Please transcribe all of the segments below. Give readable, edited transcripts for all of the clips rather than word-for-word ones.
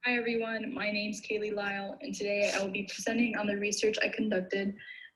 Hi everyone, my name is KayLee Lile, and today I will be presenting on the research I conducted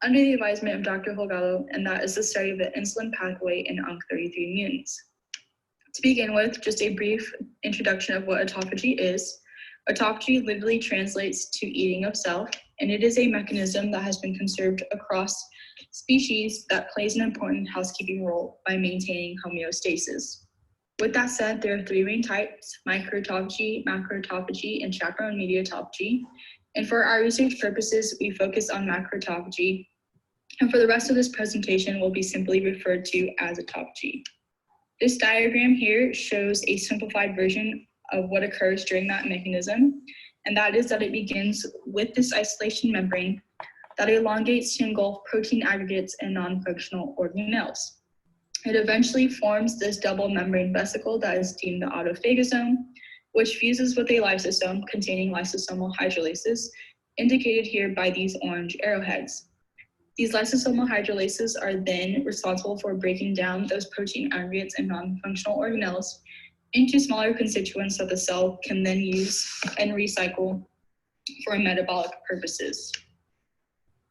under the advisement of Dr. Holgado, and that is the study of the insulin pathway in UNC33 mutants. To begin with, just a brief introduction of what autophagy is. Autophagy literally translates to eating of self, and it is a mechanism that has been conserved across species that plays an important housekeeping role by maintaining homeostasis. With that said, there are three main types: microautophagy, macroautophagy, and chaperone-mediated autophagy. And for our research purposes, we focus on macroautophagy. And for the rest of this presentation, will be simply referred to as autophagy. This diagram here shows a simplified version of what occurs during that mechanism, and that is that it begins with this isolation membrane that elongates to engulf protein aggregates and non-functional organelles. It eventually forms this double membrane vesicle that is deemed the autophagosome, which fuses with a lysosome containing lysosomal hydrolases, indicated here by these orange arrowheads. These lysosomal hydrolases are then responsible for breaking down those protein aggregates and non-functional organelles into smaller constituents that the cell can then use and recycle for metabolic purposes.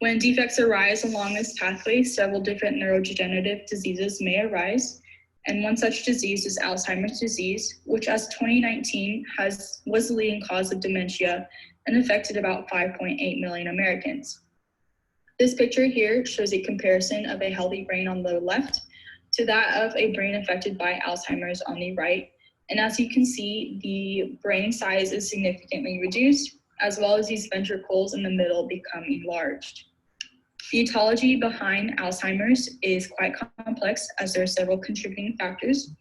When defects arise along this pathway, several different neurodegenerative diseases may arise, and one such disease is Alzheimer's disease, which as 2019 was the leading cause of dementia and affected about 5.8 million Americans. This picture here shows a comparison of a healthy brain on the left to that of a brain affected by Alzheimer's on the right. And as you can see, the brain size is significantly reduced, as well as these ventricles in the middle become enlarged. The etiology behind Alzheimer's is quite complex, as there are several contributing factors.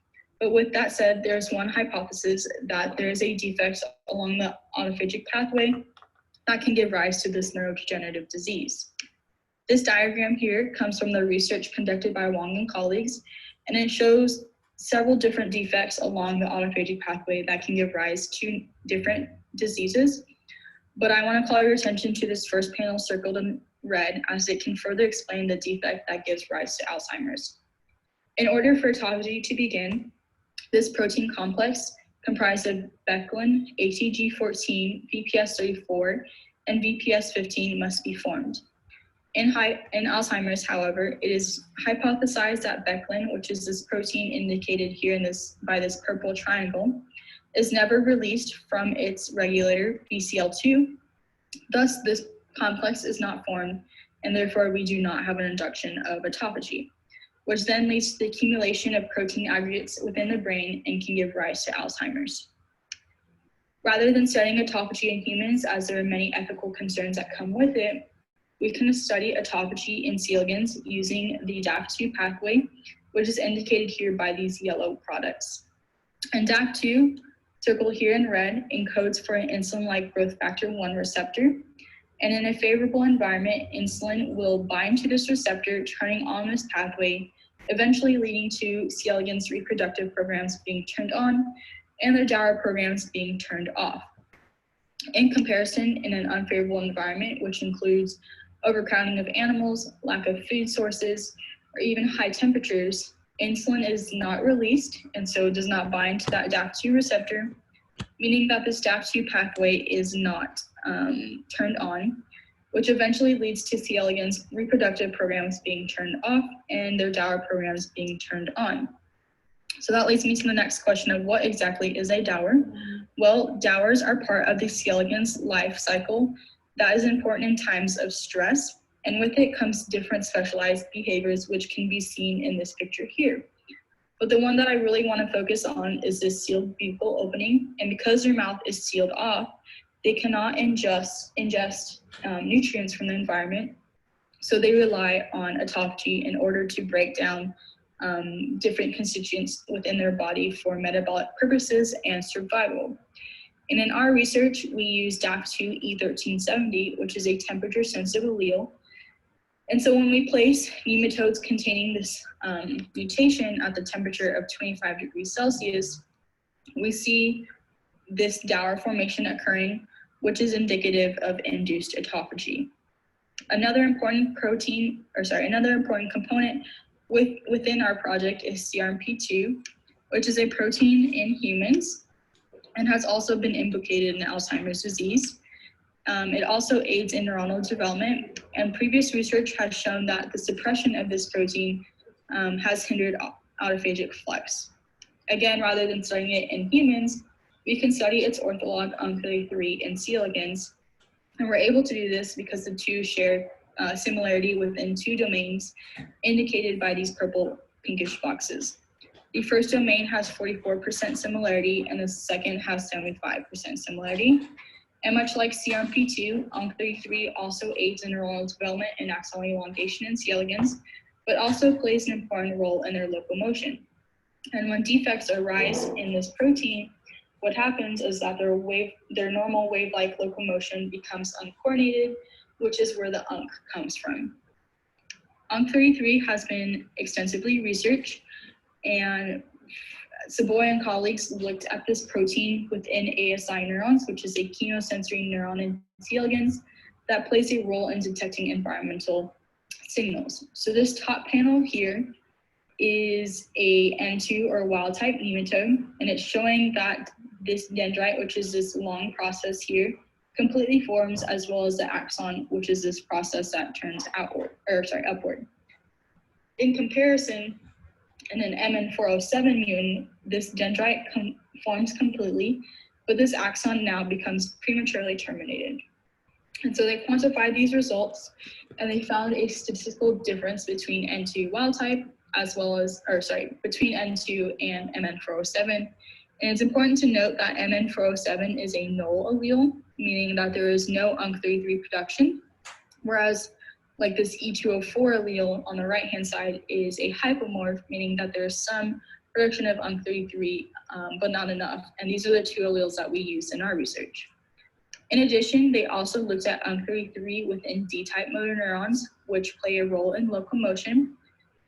But with that said, there's one hypothesis that there is a defect along the autophagic pathway that can give rise to this neurodegenerative disease. This diagram here comes from the research conducted by Wong and colleagues, and it shows several different defects along the autophagic pathway that can give rise to different diseases. But I want to call your attention to this first panel circled in red, as it can further explain the defect that gives rise to Alzheimer's. In order for autophagy to begin, this protein complex comprised of beclin, ATG14, VPS34, and VPS15 must be formed. In Alzheimer's, however, it is hypothesized that beclin, which is this protein indicated here by this purple triangle, is never released from its regulator, BCL2. Thus, this complex is not formed, and therefore we do not have an induction of autophagy, which then leads to the accumulation of protein aggregates within the brain and can give rise to Alzheimer's. Rather than studying autophagy in humans, as there are many ethical concerns that come with it, we can study autophagy in C. elegans using the DAF2 pathway, which is indicated here by these yellow products. And DAF2, circled here in red, encodes for an insulin-like growth factor 1 receptor. And in a favorable environment, insulin will bind to this receptor, turning on this pathway, eventually leading to C. elegans reproductive programs being turned on and their Dauer programs being turned off. In comparison, in an unfavorable environment, which includes overcrowding of animals, lack of food sources, or even high temperatures, insulin is not released and so does not bind to that DAF2 receptor, meaning that this DAF2 pathway is not turned on, which eventually leads to C. elegans reproductive programs being turned off and their Dauer programs being turned on. So that leads me to the next question of what exactly is a Dauer? Well, Dauers are part of the C. elegans life cycle that is important in times of stress, and with it comes different specialized behaviors, which can be seen in this picture here. But the one that I really want to focus on is this sealed buccal opening, and because their mouth is sealed off, they cannot ingest nutrients from the environment, so they rely on autophagy in order to break down different constituents within their body for metabolic purposes and survival. And in our research, we use DAF2E1370, which is a temperature-sensitive allele. And so when we place nematodes containing this mutation at the temperature of 25 degrees Celsius, we see this Dauer formation occurring, which is indicative of induced autophagy. Another important component within our project is CRMP2, which is a protein in humans. and has also been implicated in Alzheimer's disease. It also aids in neuronal development, and previous research has shown that the suppression of this protein has hindered autophagic flux. Again, rather than studying it in humans, we can study its ortholog UNC33 in C. elegans, and we're able to do this because the two share similarity within two domains indicated by these purple pinkish boxes. The first domain has 44% similarity, and the second has 75% similarity. And much like CRP2, UNC33 also aids in neuronal development and axonal elongation in C. elegans, but also plays an important role in their locomotion. And when defects arise in this protein, what happens is that their normal wave-like locomotion becomes uncoordinated, which is where the UNC comes from. UNC33 has been extensively researched, and Savoy and colleagues looked at this protein within ASI neurons, which is a chemosensory neuron in C. elegans that plays a role in detecting environmental signals. So this top panel here is a N2 or wild type nematode, and it's showing that this dendrite, which is this long process here, completely forms, as well as the axon, which is this process that turns upward. In comparison, in an MN407 mutant, this dendrite forms completely, but this axon now becomes prematurely terminated. And so they quantified these results, and they found a statistical difference between N2 wild type between N2 and MN407. And it's important to note that MN407 is a null allele, meaning that there is no UNC33 production, whereas like this E204 allele on the right-hand side is a hypomorph, meaning that there's some production of UNC33, but not enough. And these are the two alleles that we use in our research. In addition, they also looked at UNC33 within D-type motor neurons, which play a role in locomotion.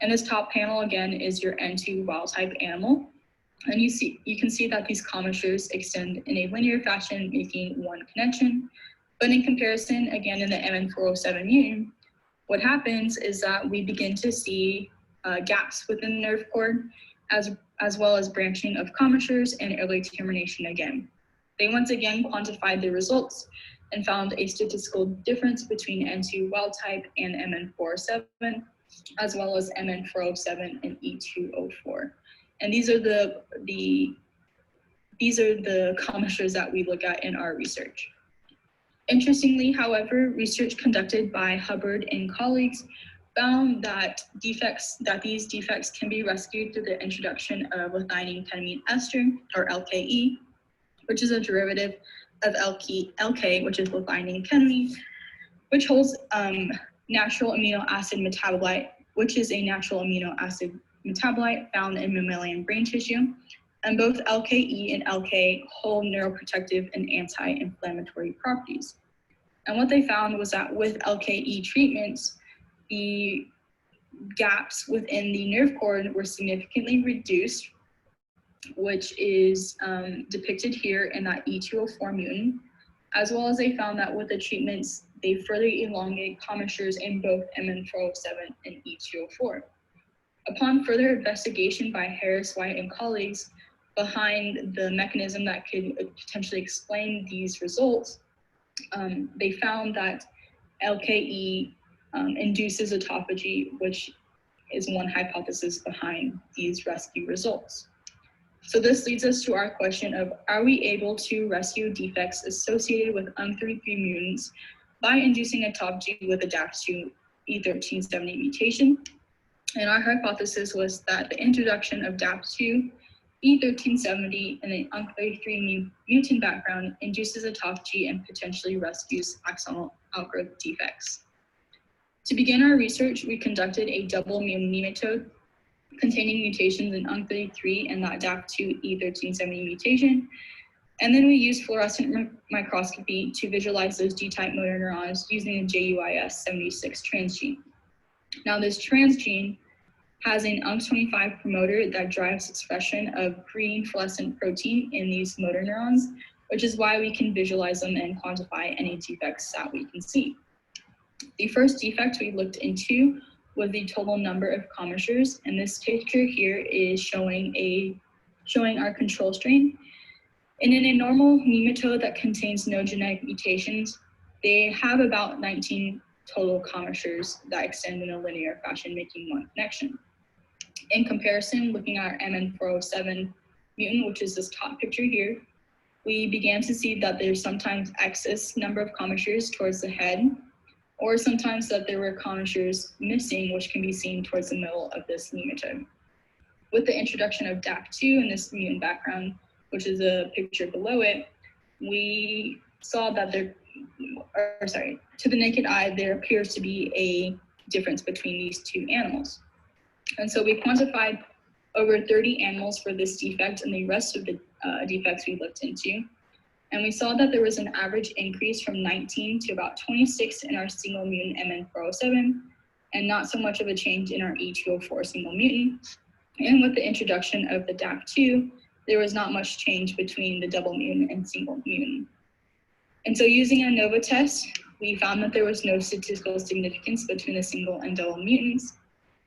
And this top panel, again, is your N2 wild-type animal. And you can see that these commissures extend in a linear fashion, making one connection. But in comparison, again, in the MN407 mutant, what happens is that we begin to see gaps within the nerve cord, as well as branching of commissures and early termination again. They once again quantified the results and found a statistical difference between N2 wild type and MN407, as well as MN407 and E204. And these are the commissures that we look at in our research. Interestingly, however, research conducted by Hubbard and colleagues found that these defects can be rescued through the introduction of methionine ketamine ester, or LKE, which is a derivative of LK, which is methionine ketamine, which holds natural amino acid metabolite, which is a natural amino acid metabolite found in mammalian brain tissue. And both LKE and LK hold neuroprotective and anti-inflammatory properties. And what they found was that with LKE treatments, the gaps within the nerve cord were significantly reduced, which is depicted here in that E204 mutant, as well as they found that with the treatments, they further elongate commissures in both MN407 and E204. Upon further investigation by Harris, White, and colleagues behind the mechanism that could potentially explain these results, they found that LKE induces autophagy, which is one hypothesis behind these rescue results. So this leads us to our question of, are we able to rescue defects associated with UNC33 mutants by inducing autophagy with a DAF2 E1370 mutation? And our hypothesis was that the introduction of DAF2 E1370 in an UNC33 mutant background induces autophagy and potentially rescues axonal outgrowth defects. To begin our research, we conducted a double mutant nematode containing mutations in UNC33 and that DAF2 E1370 mutation. And then we used fluorescent microscopy to visualize those D-type motor neurons using a JUIS76 transgene. Now this transgene has an UNC25 promoter that drives expression of green fluorescent protein in these motor neurons, which is why we can visualize them and quantify any defects that we can see. The first defect we looked into was the total number of commissures, and this picture here is showing our control strain. And in a normal nematode that contains no genetic mutations, they have about 19 total commissures that extend in a linear fashion, making one connection. In comparison, looking at our MN407 mutant, which is this top picture here, we began to see that there's sometimes excess number of commissures towards the head, or sometimes that there were commissures missing, which can be seen towards the middle of this nematode. With the introduction of DAP2 in this mutant background, which is a picture below it, we saw that to the naked eye, there appears to be a difference between these two animals. And so we quantified over 30 animals for this defect and the rest of the defects we looked into. And we saw that there was an average increase from 19 to about 26 in our single mutant MN407, and not so much of a change in our E204 single mutant. And with the introduction of the DAP2, there was not much change between the double mutant and single mutant. And so using a ANOVA test, we found that there was no statistical significance between the single and double mutants,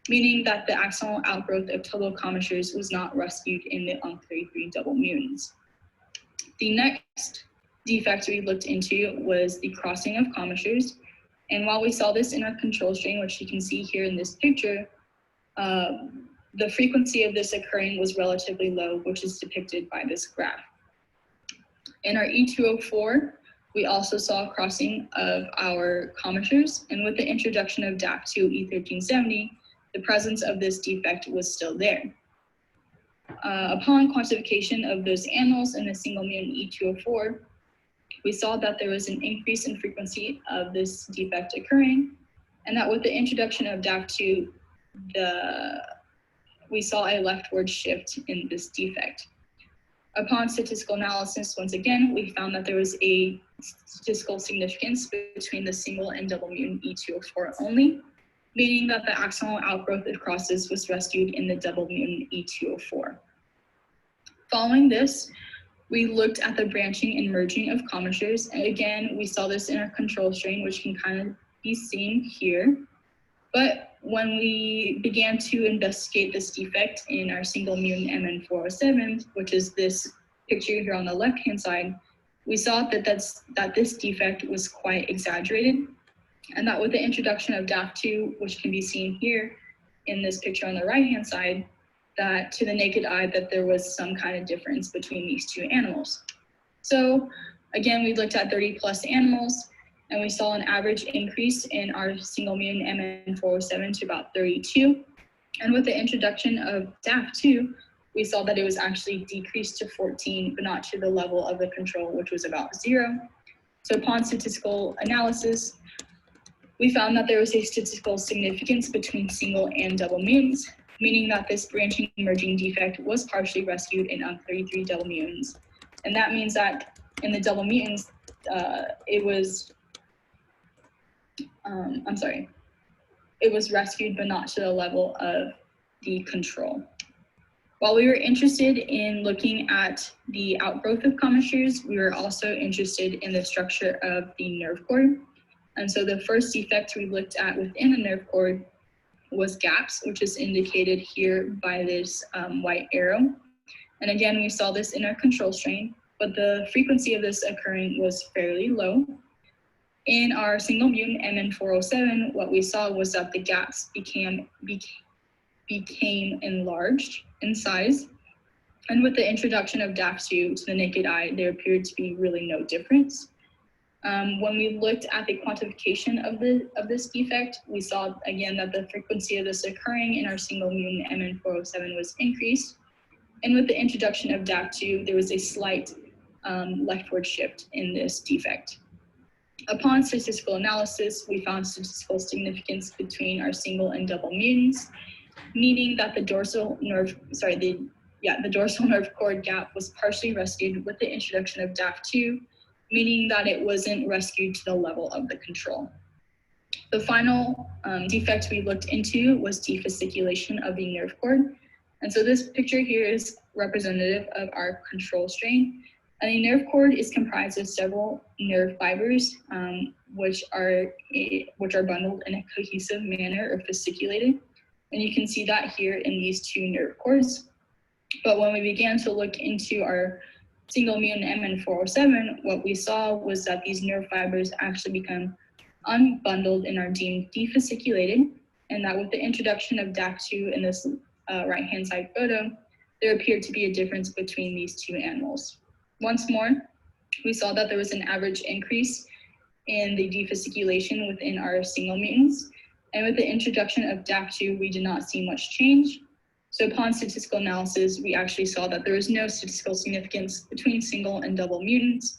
meaning that the axonal outgrowth of total commissures was not rescued in the UNC33 double mutants. The next defect we looked into was the crossing of commissures. And while we saw this in our control strain, which you can see here in this picture, the frequency of this occurring was relatively low, which is depicted by this graph. In our E204, we also saw a crossing of our commissures, and with the introduction of DAP2 E1370, the presence of this defect was still there. Upon quantification of those animals in the single mutant E204, we saw that there was an increase in frequency of this defect occurring, and that with the introduction of DAP2, we saw a leftward shift in this defect. Upon statistical analysis, once again, we found that there was a statistical significance between the single and double mutant E204 only, meaning that the axonal outgrowth of crosses was rescued in the double mutant E204. Following this, we looked at the branching and merging of commissures, and again, we saw this in our control strain, which can kind of be seen here. But when we began to investigate this defect in our single mutant MN407, which is this picture here on the left-hand side, we saw that this defect was quite exaggerated, and that with the introduction of DAP2, which can be seen here in this picture on the right-hand side, that to the naked eye that there was some kind of difference between these two animals. So again, we looked at 30 plus animals, and we saw an average increase in our single mutant MN407 to about 32. And with the introduction of DAP2, we saw that it was actually decreased to 14, but not to the level of the control, which was about 0. So upon statistical analysis, we found that there was a statistical significance between single and double mutants, meaning that this branching merging defect was partially rescued in UNC33 double mutants. And that means that in the double mutants, it was rescued, but not to the level of the control. While we were interested in looking at the outgrowth of commissures, we were also interested in the structure of the nerve cord. And so the first defect we looked at within the nerve cord was gaps, which is indicated here by this white arrow. And again, we saw this in our control strain, but the frequency of this occurring was fairly low. In our single mutant MN407, what we saw was that the gaps became enlarged in size. And with the introduction of DAP2 to the naked eye, there appeared to be really no difference. When we looked at the quantification of this defect, we saw again that the frequency of this occurring in our single mutant MN407 was increased. And with the introduction of DAP2, there was a slight leftward shift in this defect. Upon statistical analysis, we found statistical significance between our single and double mutants, meaning that the dorsal nerve cord gap was partially rescued with the introduction of DAP2, meaning that it wasn't rescued to the level of the control. The final defect we looked into was defasciculation of the nerve cord. And so this picture here is representative of our control strain. And the nerve cord is comprised of several nerve fibers, which are bundled in a cohesive manner or fasciculated. And you can see that here in these two nerve cords. But when we began to look into our single mutant MN407, what we saw was that these nerve fibers actually become unbundled and are deemed defasciculated, and that with the introduction of DAC2 in this right-hand side photo, there appeared to be a difference between these two animals. Once more, we saw that there was an average increase in the defasciculation within our single mutants, and with the introduction of DAC2, we did not see much change. So upon statistical analysis, we actually saw that there was no statistical significance between single and double mutants,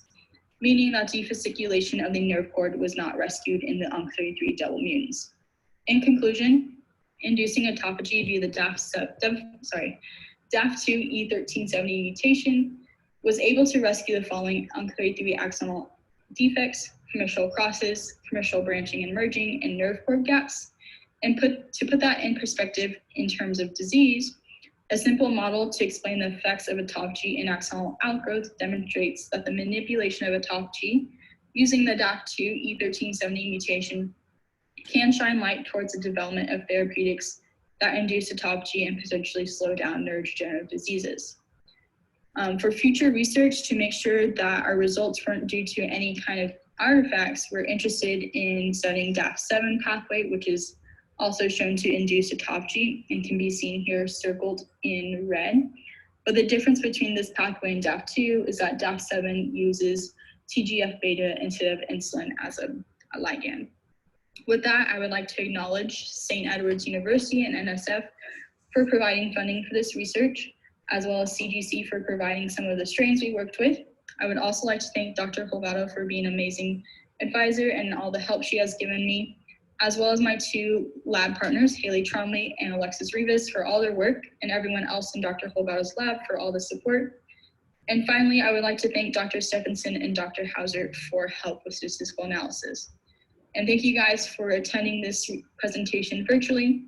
meaning that defasciculation of the nerve cord was not rescued in the UNC33 double mutants. In conclusion, inducing autophagy via the DAF2 E1370 mutation was able to rescue the following UNC33 axonal defects: commissural crosses, commissural branching and merging, and nerve cord gaps. And to put that in perspective in terms of disease, a simple model to explain the effects of autophagy in axonal outgrowth demonstrates that the manipulation of autophagy using the DAF2 E1370 mutation can shine light towards the development of therapeutics that induce autophagy and potentially slow down neurodegenerative diseases. For future research, to make sure that our results weren't due to any kind of artifacts, we're interested in studying DAF7 pathway, which is also shown to induce autophagy and can be seen here circled in red. But the difference between this pathway and DAF2 is that DAF7 uses TGF-beta instead of insulin as a ligand. With that, I would like to acknowledge St. Edward's University and NSF for providing funding for this research, as well as CGC for providing some of the strains we worked with. I would also like to thank Dr. Holgado for being an amazing advisor and all the help she has given me, as well as my two lab partners, Haley Tromley and Alexis Rivas, for all their work, and everyone else in Dr. Holgado's lab for all the support. And finally, I would like to thank Dr. Stephenson and Dr. Hauser for help with statistical analysis. And thank you guys for attending this presentation virtually.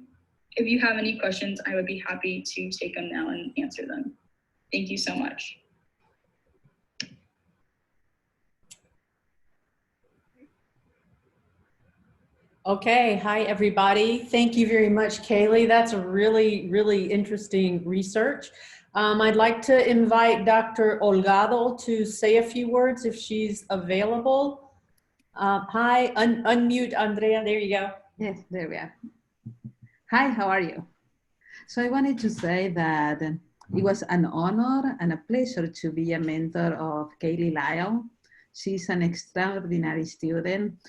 If you have any questions, I would be happy to take them now and answer them. Thank you so much. Okay, hi everybody. Thank you very much, KayLee. That's a really, really interesting research. I'd like to invite Dr. Holgado to say a few words if she's available. Hi, unmute Andrea, there you go. Yes, there we are. Hi, how are you? So I wanted to say that it was an honor and a pleasure to be a mentor of KayLee Lile. She's an extraordinary student.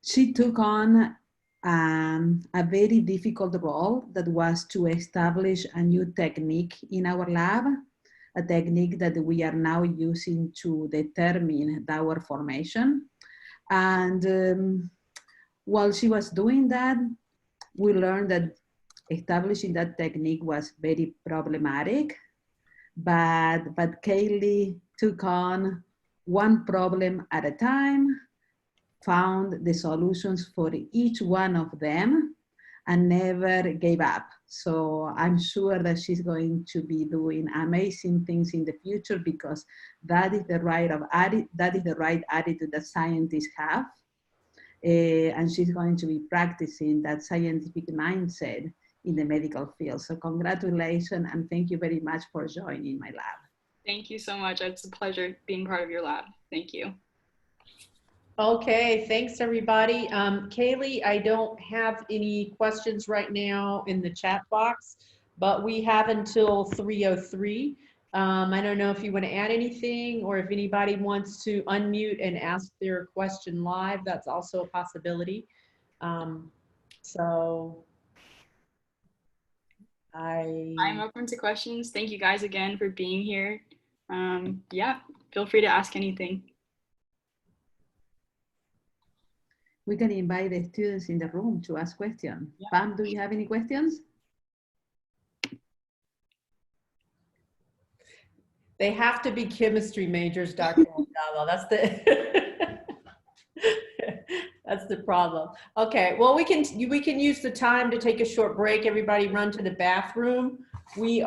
She took on a very difficult role that was to establish a new technique in our lab, a technique that we are now using to determine our formation. And while she was doing that, we learned that establishing that technique was very problematic, but KayLee took on one problem at a time, found the solutions for each one of them, and never gave up. So I'm sure that she's going to be doing amazing things in the future, because that is the right attitude that scientists have. And she's going to be practicing that scientific mindset in the medical field. So congratulations, and thank you very much for joining my lab. Thank you so much. It's a pleasure being part of your lab. Thank you. Okay, thanks everybody. KayLee, I don't have any questions right now in the chat box, but we have until 3:03. I don't know if you want to add anything, or if anybody wants to unmute and ask their question live, that's also a possibility. I'm open to questions. Thank you guys again for being here. Yeah, feel free to ask anything. We can invite the students in the room to ask questions. Yeah. Pam, do you have any questions? They have to be chemistry majors, Dr. Holgado. That's the problem. Okay, well, we can use the time to take a short break. Everybody run to the bathroom. We